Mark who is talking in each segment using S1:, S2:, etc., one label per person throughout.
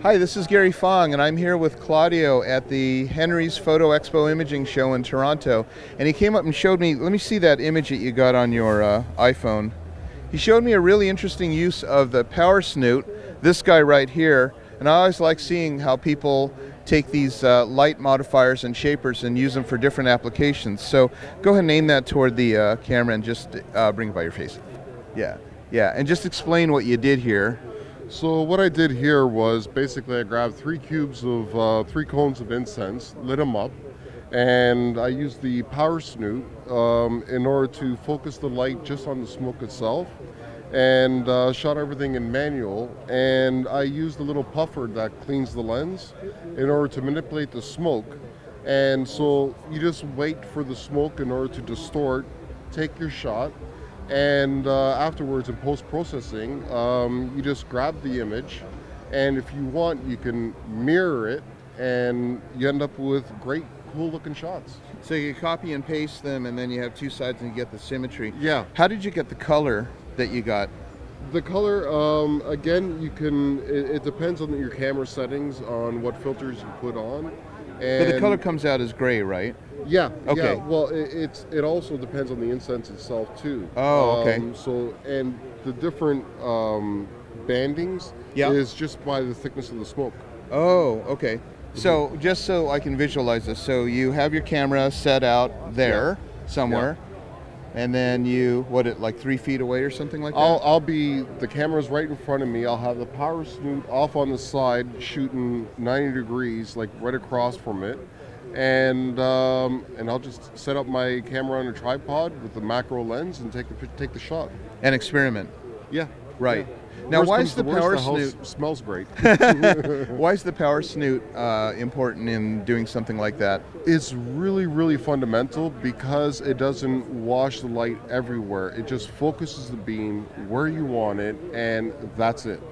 S1: Hi, this is Gary Fong, and I'm here with Claudio at the Henry's Photo Expo Imaging Show in Toronto. And he came up and showed me, let me see that image that you got on your iPhone. He showed me a really interesting use of the Power Snoot, this guy right here. And I always like seeing how people take these light modifiers and shapers and use them for different applications. So go ahead and aim that toward the camera and just bring it by your face. Yeah, and just explain what you did here.
S2: So what I did here was basically I grabbed 3 cubes of 3 cones of incense, lit them up, and I used the Power Snoot in order to focus the light just on the smoke itself, and shot everything in manual. And I used a little puffer that cleans the lens in order to manipulate the smoke. And so you just wait for the smoke in order to distort, take your shot. And afterwards, in post-processing, you just grab the image, and if you want, you can mirror it, and you end up with great, cool-looking shots.
S1: So you copy and paste them, and then you have two sides, and you get the symmetry.
S2: Yeah.
S1: How did you get the color that you got?
S2: The color, again, you can. It depends on your camera settings, on what filters you put on. And
S1: but the color comes out as gray, right?
S2: Yeah.
S1: Okay.
S2: Yeah. Well, it also depends on the incense itself too.
S1: Oh, okay.
S2: So, and the different bandings is just by the thickness of the smoke.
S1: Oh, okay. So just so I can visualize this, so you have your camera set out there somewhere, and then you, like 3 feet away or something like that?
S2: The camera's right in front of me. I'll have the Power Snoot off on the side, shooting 90 degrees, like right across from it. And I'll just set up my camera on a tripod with the macro lens and take the shot.
S1: And experiment.
S2: Yeah.
S1: Right.
S2: Yeah.
S1: Now, why is the Power
S2: Snoot?
S1: Snoot?
S2: Smells great.
S1: Why is the Power Snoot important in doing something like that?
S2: It's really, really fundamental because it doesn't wash the light everywhere. It just focuses the beam where you want it, and that's it.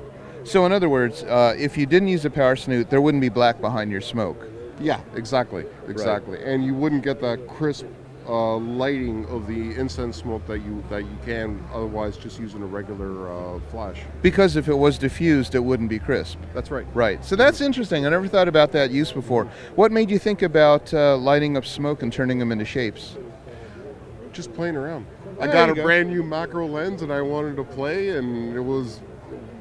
S1: So, in other words, if you didn't use the Power Snoot, there wouldn't be black behind your smoke.
S2: Yeah, exactly. Right. And you wouldn't get that crisp lighting of the incense smoke that you can otherwise just using a regular flash. Because
S1: if it was diffused, it wouldn't be crisp.
S2: That's right.
S1: Right. So that's interesting. I never thought about that use before. What made you think about lighting up smoke and turning them into shapes?
S2: Just playing around. I got a brand new macro lens and I wanted to play, and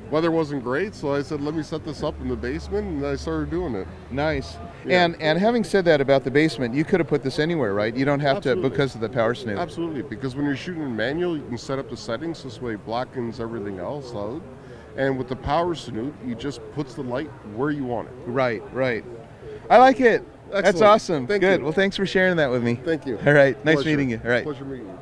S2: weather wasn't great, so I said, let me set this up in the basement, and I started doing it.
S1: Nice.
S2: Yeah.
S1: And having said that about the basement, you could have put this anywhere, right? You don't have
S2: Absolutely.
S1: to because of the Power Snoot.
S2: Absolutely, because when you're shooting in manual, you can set up the settings this way it blackens everything else out. And with the Power Snoot, you just puts the light where you want it.
S1: Right. I like it.
S2: Excellent.
S1: That's awesome.
S2: Thank
S1: Good.
S2: you.
S1: Well, thanks for sharing that with me.
S2: Thank you.
S1: All right. Nice
S2: Pleasure.
S1: meeting you. All right.
S2: Pleasure meeting you.